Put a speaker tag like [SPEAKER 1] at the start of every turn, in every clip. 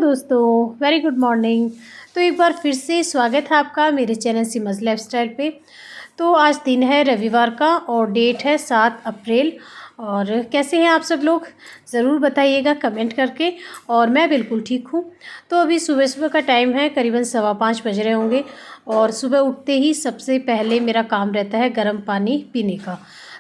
[SPEAKER 1] दोस्तों, very good morning. तो एक बार फिर से स्वागत है आपका मेरे चैनल सिमज लाइफस्टाइल पे। तो आज दिन है रविवार का और डेट है 7 अप्रैल। और कैसे हैं आप सब लोग, ज़रूर बताइएगा कमेंट करके। और मैं बिल्कुल ठीक हूँ। तो अभी सुबह सुबह का टाइम है, करीबन 5:15 बज रहे होंगे। और सुबह उठते ही सबसे पहले मेरा काम रहता है गर्म पानी पीने का।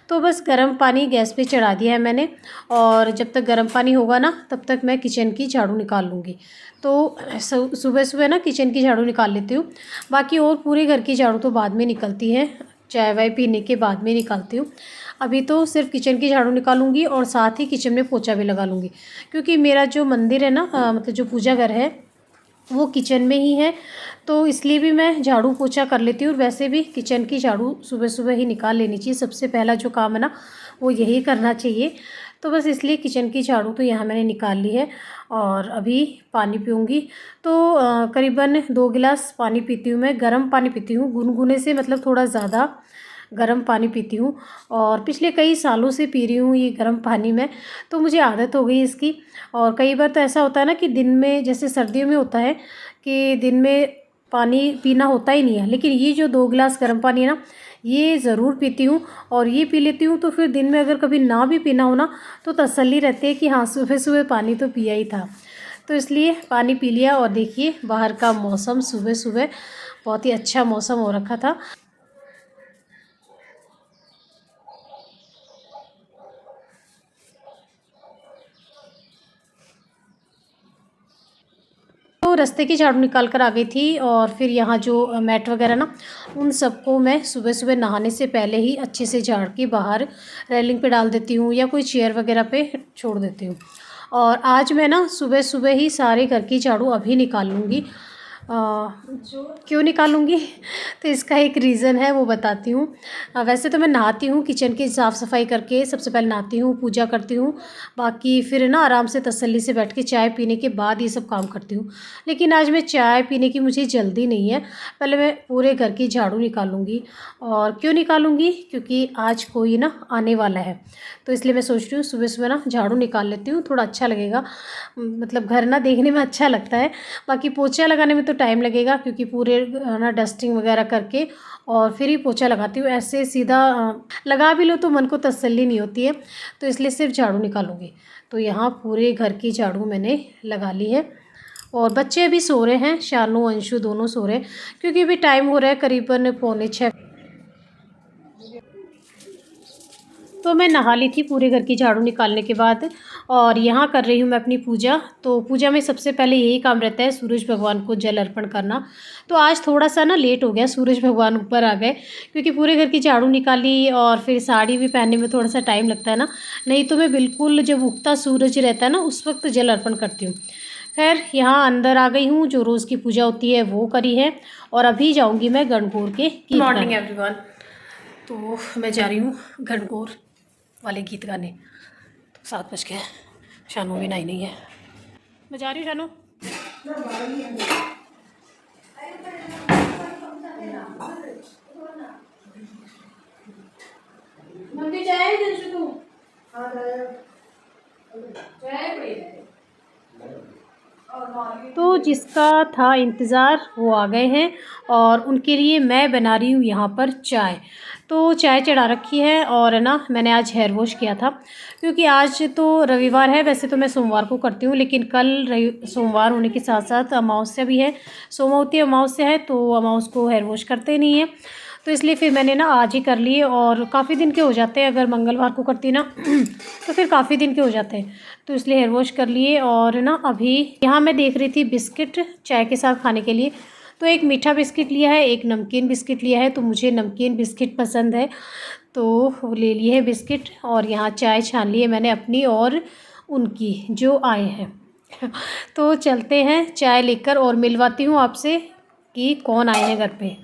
[SPEAKER 1] तो बस गर्म पानी गैस पे चढ़ा दिया है मैंने। और जब तक गर्म पानी होगा ना, तब तक मैं किचन की झाड़ू निकाल लूँगी। तो सुबह सुबह ना किचन की झाड़ू निकाल लेती हूँ। बाकी और पूरे घर की झाड़ू तो बाद में निकलती है, चाय वाय पीने के बाद में निकालती हूँ। अभी तो सिर्फ किचन की झाड़ू निकालूंगी और साथ ही किचन में पोछा भी लगा लूँगी। क्योंकि मेरा जो मंदिर है ना, मतलब जो पूजा घर है वो किचन में ही है। तो इसलिए भी मैं झाड़ू पोछा कर लेती हूँ। और वैसे भी किचन की झाड़ू सुबह सुबह ही निकाल लेनी चाहिए, सबसे पहला जो काम है ना वो यही करना चाहिए। तो बस इसलिए किचन की झाड़ू तो यहाँ मैंने निकाल ली है। और अभी पानी पीऊँगी। तो करीबन 2 गिलास पानी पीती हूँ मैं, गर्म पानी पीती हूँ, गुनगुने से मतलब थोड़ा ज़्यादा गर्म पानी पीती हूँ। और पिछले कई सालों से पी रही हूँ ये गर्म पानी में, तो मुझे आदत हो गई इसकी। और कई बार तो ऐसा होता है ना कि दिन में, जैसे सर्दियों में होता है कि दिन में पानी पीना होता ही नहीं है, लेकिन ये जो 2 गिलास गर्म पानी है ना, ये ज़रूर पीती हूँ। और ये पी लेती हूँ तो फिर दिन में अगर कभी ना भी पीना हो ना, तो तसल्ली रहती है कि हाँ सुबह सुबह पानी तो पिया ही था। तो इसलिए पानी पी लिया। और देखिए बाहर का मौसम सुबह सुबह बहुत ही अच्छा मौसम हो रखा था। तो रास्ते की झाड़ू निकाल कर आ गई थी। और फिर यहाँ जो मैट वगैरह ना, उन सबको मैं सुबह सुबह नहाने से पहले ही अच्छे से झाड़ के बाहर रेलिंग पे डाल देती हूँ या कोई चेयर वगैरह पे छोड़ देती हूँ। और आज मैं ना सुबह सुबह ही सारे घर की झाड़ू अभी निकाल लूँगी। क्यों निकालूंगी तो इसका एक रीज़न है, वो बताती हूँ। वैसे तो मैं नहाती हूँ, किचन की साफ़ सफाई करके सबसे पहले नहाती हूँ, पूजा करती हूँ। बाकी फिर ना आराम से तसल्ली से बैठ के चाय पीने के बाद ये सब काम करती हूँ। लेकिन आज मैं चाय पीने की मुझे जल्दी नहीं है, पहले मैं पूरे घर की झाड़ू निकालूंगी। और क्यों निकालूंगी, क्योंकि आज कोई ना आने वाला है। तो इसलिए मैं सोच रही हूँ सुबह सुबह ना झाड़ू निकाल लेती हूँ, थोड़ा अच्छा लगेगा, मतलब घर ना देखने में अच्छा लगता है। बाकी पोछा लगाने में तो टाइम लगेगा, क्योंकि पूरे ना डस्टिंग वगैरह करके और फिर ही पोछा लगाती हूँ। ऐसे सीधा लगा भी लो तो मन को तसल्ली नहीं होती है। तो इसलिए सिर्फ झाड़ू निकालूंगी। तो यहाँ पूरे घर की झाड़ू मैंने लगा ली है। और बच्चे अभी सो रहे हैं, शानू अंशु दोनों सो रहे हैं, क्योंकि अभी टाइम हो रहा है करीबन 5:45। तो मैं नहा ली थी पूरे घर की झाड़ू निकालने के बाद। और यहाँ कर रही हूँ मैं अपनी पूजा। तो पूजा में सबसे पहले यही काम रहता है, सूरज भगवान को जल अर्पण करना। तो आज थोड़ा सा ना लेट हो गया, सूरज भगवान ऊपर आ गए, क्योंकि पूरे घर की झाड़ू निकाली और फिर साड़ी भी पहनने में थोड़ा सा टाइम लगता है ना। नहीं तो मैं बिल्कुल जब उगता सूरज रहता है ना, उस वक्त जल अर्पण करती हूँ। खैर यहाँ अंदर आ गई हूँ, जो रोज़ की पूजा होती है वो करी है। और अभी जाऊँगी मैं गणगौर के गीत गाने। Morning everyone. तो मैं जा रही हूँ गणगौर वाले गीत गाने। तो 7 बज गए, शानू भी नहाई नहीं है। मैं जा रही हूँ शानू। मंदिर जाए तू तो जिसका था इंतज़ार वो आ गए हैं। और उनके लिए मैं बना रही हूँ यहाँ पर चाय। तो चाय चढ़ा रखी है। और है ना, मैंने आज हेयर वॉश किया था, क्योंकि आज तो रविवार है। वैसे तो मैं सोमवार को करती हूँ, लेकिन कल सोमवार होने के साथ साथ अमावस्या भी है, सोमवती अमावस्या है, तो अमावस को हेयर वॉश करते नहीं है। तो इसलिए फिर मैंने ना आज ही कर लिए। और काफ़ी दिन के हो जाते हैं, अगर मंगलवार को करती ना तो फिर काफ़ी दिन के हो जाते हैं। तो इसलिए हेयर वॉश कर लिए। और ना अभी यहाँ मैं देख रही थी बिस्किट चाय के साथ खाने के लिए। तो एक मीठा बिस्किट लिया है, एक नमकीन बिस्किट लिया है। तो मुझे नमकीन बिस्किट पसंद है, तो वो ले लिए है बिस्किट। और यहाँ चाय छान ली है मैंने अपनी और उनकी जो आए हैं। तो चलते हैं चाय लेकर और मिलवाती हूँ आपसे कि कौन आए हैं घर पे।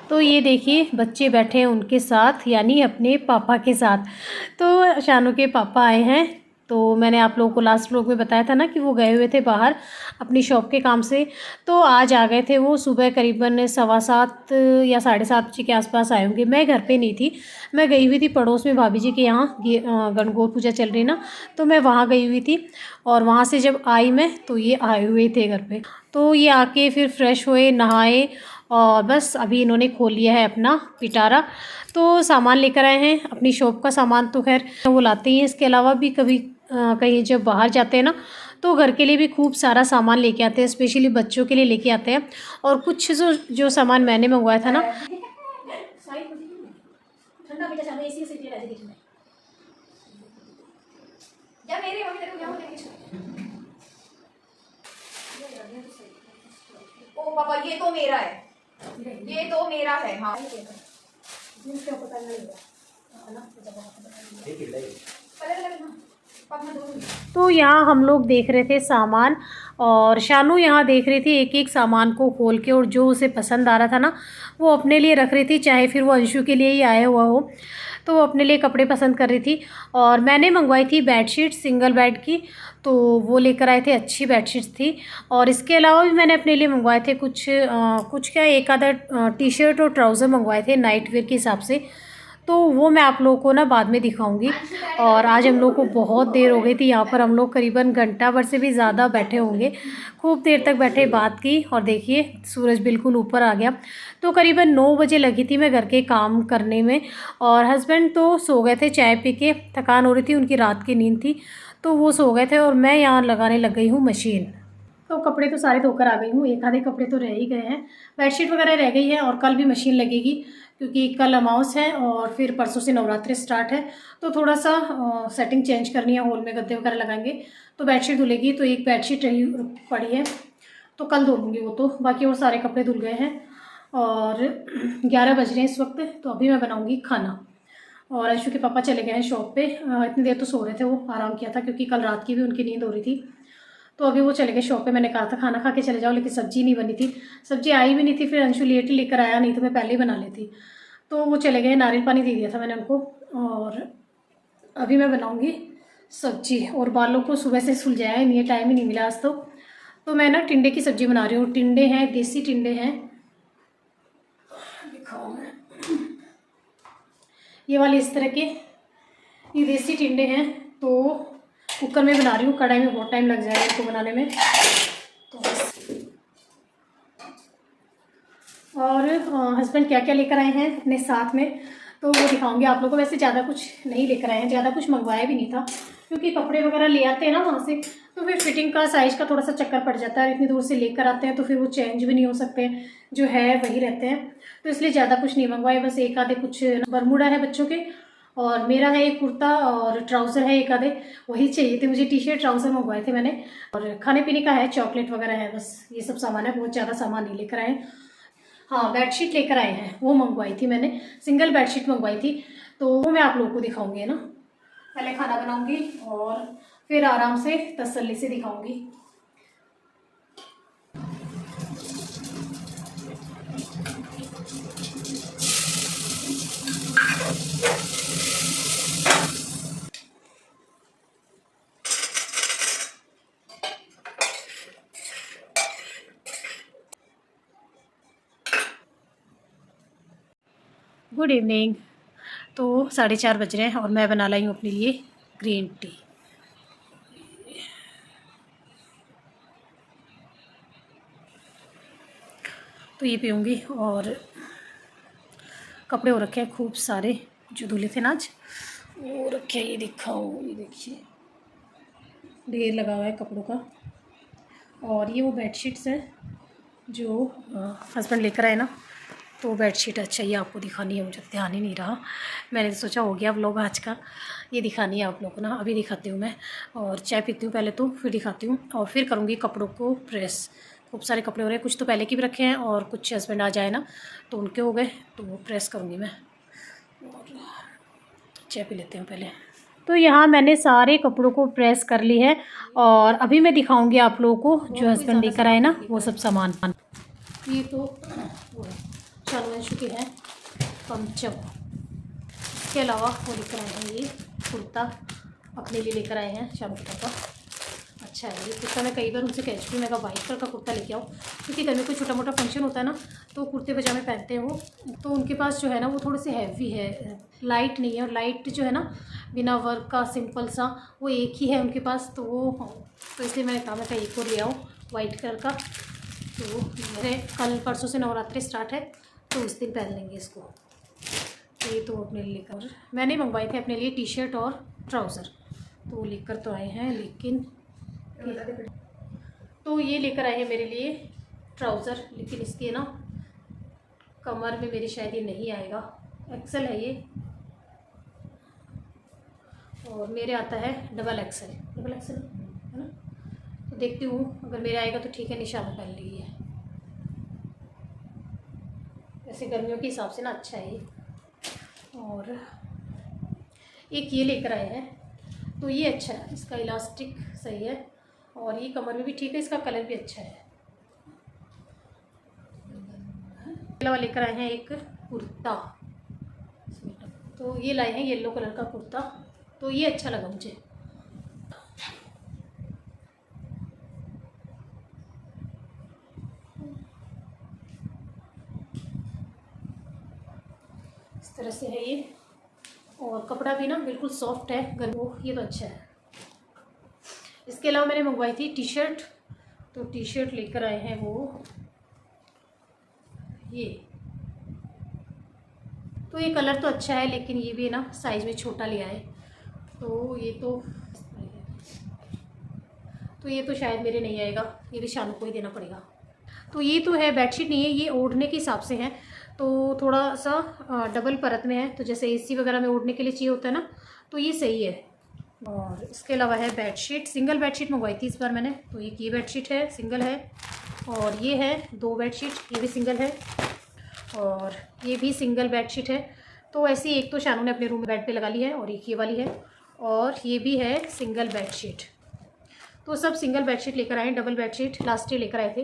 [SPEAKER 1] तो ये देखिए बच्चे बैठे हैं उनके साथ, यानी अपने पापा के साथ। तो शानू के पापा आए हैं, तो मैंने आप लोगों को लास्ट व्लॉग में बताया था ना कि वो गए हुए थे बाहर अपनी शॉप के काम से। तो आज आ गए थे वो, सुबह करीबन 7:15 या 7:30 बजे के आसपास आए होंगे। मैं घर पे नहीं थी, मैं गई हुई थी पड़ोस में भाभी जी के यहाँ, गणगौर पूजा चल रही ना, तो मैं वहाँ गई हुई थी। और वहाँ से जब आई मैं तो ये आए हुए थे घर पे। तो ये आके फिर फ्रेश हुए, नहाए और बस अभी इन्होंने खोल लिया है अपना पिटारा। तो सामान लेकर आए हैं, अपनी शॉप का सामान तो खैर वो लाते ही हैं, इसके अलावा भी कभी कहीं जब बाहर जाते हैं ना तो घर के लिए भी खूब सारा सामान लेके आते हैं, स्पेशली बच्चों के लिए लेके आते हैं। और कुछ जो सामान मैंने मंगवाया था ना,
[SPEAKER 2] ओ पापा ये तो मेरा है, ये तो मेरा है। हाँ
[SPEAKER 1] तो यहाँ हम लोग देख रहे थे सामान और शानू यहाँ देख रही थी एक एक सामान को खोल के, और जो उसे पसंद आ रहा था ना वो अपने लिए रख रही थी, चाहे फिर वो अंशु के लिए ही आया हुआ हो। तो वो अपने लिए कपड़े पसंद कर रही थी। और मैंने मंगवाई थी बेडशीट सिंगल बेड की, तो वो लेकर आए थे, अच्छी बेडशीट्स थी। और इसके अलावा भी मैंने अपने लिए मंगवाए थे कुछ क्या एक आधा टी शर्ट और ट्राउज़र मंगवाए थे नाइट वेयर के हिसाब से। तो वो मैं आप लोगों को ना बाद में दिखाऊंगी। और आज हम लोग को बहुत देर हो गई थी यहाँ पर, हम लोग करीबन घंटा भर से भी ज़्यादा बैठे होंगे, खूब देर तक बैठे बात की। और देखिए सूरज बिल्कुल ऊपर आ गया। तो करीबन 9 बजे लगी थी मैं घर के काम करने में। और हस्बैंड तो सो गए थे चाय पी के, थकान हो रही थी, उनकी रात की नींद थी तो वो सो गए थे। और मैं यहाँ लगाने लग गई हूँ मशीन। तो कपड़े तो सारे धोकर आ गई हूँ, एक आधे कपड़े तो रह ही गए हैं, बेडशीट वगैरह रह गई है। और कल भी मशीन लगेगी क्योंकि कल अमावस है और फिर परसों से नवरात्रि स्टार्ट है। तो थोड़ा सा सेटिंग चेंज करनी है, हॉल में गद्दे वगैरह लगाएंगे तो बेडशीट धुलेगी। तो एक बेडशीट रही पड़ी है तो कल धो लूँगी वो, तो बाकी और सारे कपड़े धुल गए हैं। और 11 बज रहे हैं इस वक्त, तो अभी मैं बनाऊँगी खाना। और अंशु के पापा चले गए हैं शॉप पे, इतनी देर तो सो रहे थे, वो आराम किया था क्योंकि कल रात की भी उनकी नींद हो रही थी। तो अभी वो चले गए शॉप पे। मैंने कहा था खाना खा के चले जाओ, लेकिन सब्जी नहीं बनी थी, सब्जी आई भी नहीं थी। फिर अंशु लेट ही लेकर आया, नहीं तो मैं पहले ही बना लेती। तो वो चले गए, नारियल पानी दे दिया था मैंने उनको। और अभी मैं बनाऊंगी सब्जी। और बालों को सुबह से सुलझाया ही नहीं है, टाइम ही नहीं मिला आज तो मैं ना टिंडे की सब्जी बना रही हूँ। टिंडे हैं, देसी टिंडे हैं, दिखाओ मैं, ये वाले इस तरह के, ये देसी टिंडे हैं। तो कुकर में बना रही हूँ, कढ़ाई में बहुत टाइम लग जाएगा इसको बनाने में। तो और हस्बैंड क्या क्या लेकर आए हैं अपने साथ में तो वो दिखाऊंगी आप लोगों को। वैसे ज़्यादा कुछ नहीं लेकर आए हैं, ज़्यादा कुछ मंगवाया भी नहीं था क्योंकि कपड़े वगैरह ले आते हैं ना वहाँ से, तो फिर फिटिंग का साइज़ का थोड़ा सा चक्कर पड़ जाता है। इतनी दूर से लेकर आते हैं तो फिर वो चेंज भी नहीं हो सकते, जो है वही रहते हैं। तो इसलिए ज़्यादा कुछ नहीं मंगवाए, बस एक आधे कुछ बरमूडा है बच्चों के, और मेरा है एक कुर्ता और ट्राउज़र है एक आधे, वही चाहिए थे मुझे। टी शर्ट ट्राउज़र मंगवाए थे मैंने। और खाने पीने का है, चॉकलेट वगैरह है, बस ये सब सामान है, बहुत ज़्यादा सामान नहीं लेकर आए। हाँ बेडशीट लेकर आए हैं, वो मंगवाई थी मैंने, सिंगल बेडशीट मंगवाई थी। तो वो मैं आप लोगों को दिखाऊंगी ना, पहले खाना बनाऊंगी और फिर आराम से तसल्ली से दिखाऊंगी। Good evening. तो 4:30 बज रहे हैं और मैं बना लाई हूँ अपने लिए ग्रीन टी। तो ये पीऊँगी। और कपड़े हो रखे हैं खूब सारे जो धुले थे ना आज, वो रखे हैं, ये दिखाओ, ये देखिए ढेर लगा हुआ है कपड़ों का। और ये वो बेडशीट्स हैं जो हस्बैंड लेकर आए ना, तो बेडशीट अच्छा ये आपको दिखानी है, मुझे ध्यान ही नहीं रहा, मैंने तो सोचा हो गया व्लॉग आज का, ये दिखानी है आप लोगों को ना। अभी दिखाती हूँ मैं, और चाय पीती हूँ पहले तो फिर दिखाती हूँ। और फिर करूँगी कपड़ों को प्रेस। खूब सारे कपड़े हो रहे हैं, कुछ तो पहले के भी रखे हैं और कुछ हस्बैंड आ जाए ना तो उनके हो गए, तो वो प्रेस करूँगी मैं। और चाय पी लेते हैं पहले। तो यहाँ मैंने सारे कपड़ों को प्रेस कर ली है और अभी मैं दिखाऊंगी आप लोगों को जो हस्बैंड लेकर आए ना वो सब सामान। ये तो वो है चालू के हैं पंचम, इसके अलावा वो लेकर आए हैं ये कुर्ता अपने लिए लेकर आए हैं शानू कुर्ता का। अच्छा है ये कुर्ता। मैं कई बार उनसे कह चुकी हूँ, मैं कहा वाइट कलर का कुर्ता लेके आओ, क्योंकि घर में कोई छोटा मोटा फंक्शन होता है ना तो कुर्ते पजामे पहनते हैं वो। तो उनके पास जो है ना वो थोड़े से हैवी है, लाइट नहीं है। और लाइट जो है ना बिना वर्क का सिंपल सा वो एक ही है उनके पास, तो वो तो इसलिए मैंने कहा मैं एक और ले आऊँ वाइट कलर का। तो मेरे कल परसों से नवरात्रि स्टार्ट है तो उस दिन पहन लेंगे इसको। तो ये तो अपने लिए लेकर मैंने मंगवाए थे अपने लिए टी शर्ट और ट्राउज़र, तो वो लेकर तो आए हैं। लेकिन तो ये लेकर आए हैं मेरे लिए ट्राउज़र, लेकिन इसके ना कमर में मेरी शायद ये नहीं आएगा, एक्सेल है ये और मेरे आता है डबल एक्सेल है ना। तो देखती हूँ अगर मेरे आएगा तो ठीक है, निशाना पहन ली है। वैसे गर्मियों के हिसाब से ना अच्छा है ये। और एक ये लेकर आए हैं, तो ये अच्छा है, इसका इलास्टिक सही है और ये कमर में भी ठीक है, इसका कलर भी अच्छा है। अलावा लेकर आए हैं एक कुर्ता, तो ये लाए हैं येलो कलर का कुर्ता, तो ये अच्छा लगा मुझे। इस तरह से है ये और कपड़ा भी ना बिल्कुल सॉफ्ट है गर्मी, ये तो अच्छा है। इसके अलावा मैंने मंगवाई थी टी शर्ट, तो टी शर्ट लेकर आए हैं वो ये। तो ये कलर तो अच्छा है लेकिन ये भी ना साइज़ में छोटा लिया है, तो ये तो शायद मेरे नहीं आएगा, ये भी शानू को ही देना पड़ेगा। तो ये तो है बेडशीट नहीं है, ये ओढ़ने के हिसाब से है, तो थोड़ा सा डबल परत में है, तो जैसे एसी वगैरह में ओढ़ने के लिए चाहिए होता है ना, तो ये सही है। और इसके अलावा है बेडशीट, सिंगल बेडशीट मंगवाई थी इस बार मैंने, तो एक ये बेडशीट है सिंगल है, और ये है 2 बेडशीट, ये भी सिंगल है और ये भी सिंगल बेडशीट है। तो ऐसी एक तो शानू ने अपने रूम में बेड पे लगा ली है और एक ये वाली है और ये भी है सिंगल बेडशीट। तो सब सिंगल बेडशीट लेकर आए हैं, डबल बेडशीट लास्ट ईयर लेकर आए थे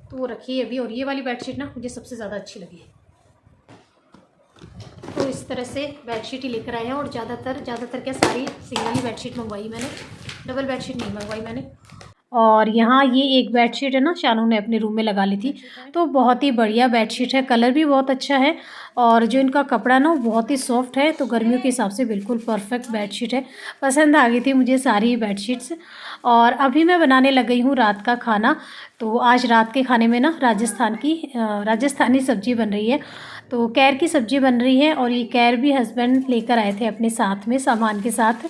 [SPEAKER 1] तो वो रखी है अभी। और ये वाली बेडशीट ना मुझे सबसे ज़्यादा अच्छी लगी है। तो इस तरह से बेडशीट ही लेकर आए हैं और ज़्यादातर क्या सारी सिंगल ही बेडशीट मंगवाई मैंने, डबल बेडशीट नहीं मंगवाई मैंने। और यहाँ ये एक बेडशीट है ना शानू ने अपने रूम में लगा ली थी, तो बहुत ही बढ़िया बेडशीट है, कलर भी बहुत अच्छा है और जो इनका कपड़ा ना वो बहुत ही सॉफ्ट है, तो गर्मियों के हिसाब से बिल्कुल परफेक्ट बेडशीट है। पसंद आ गई थी मुझे सारी बेडशीट्स। और अभी मैं बनाने लग गई हूँ रात का खाना। तो आज रात के खाने में ना राजस्थानी सब्ज़ी बन रही है, तो कैर की सब्ज़ी बन रही है और ये कैर भी हस्बैंड लेकर आए थे अपने साथ में सामान के साथ,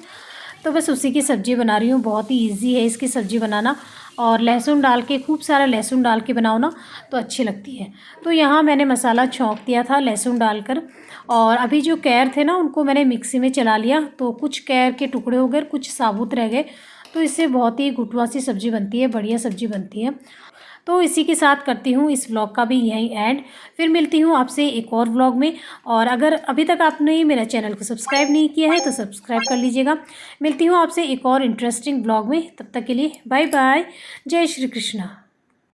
[SPEAKER 1] तो बस उसी की सब्ज़ी बना रही हूँ। बहुत ही इजी है इसकी सब्ज़ी बनाना और लहसुन डाल के, खूब सारा लहसुन डाल के बनाओ ना तो अच्छी लगती है। तो यहाँ मैंने मसाला छौंक दिया था लहसुन डालकर और अभी जो कैर थे ना उनको मैंने मिक्सी में चला लिया, तो कुछ कैर के टुकड़े हो गए, कुछ साबुत रह गए, तो इससे बहुत ही घुटवा सी सब्ज़ी बनती है, बढ़िया सब्ज़ी बनती है। तो इसी के साथ करती हूँ इस व्लॉग का भी यहीं ऐड। फिर मिलती हूँ आपसे एक और व्लॉग में। और अगर अभी तक आपने मेरा चैनल को सब्सक्राइब नहीं किया है तो सब्सक्राइब कर लीजिएगा। मिलती हूँ आपसे एक और इंटरेस्टिंग व्लॉग में, तब तक के लिए बाय बाय, जय श्री कृष्णा।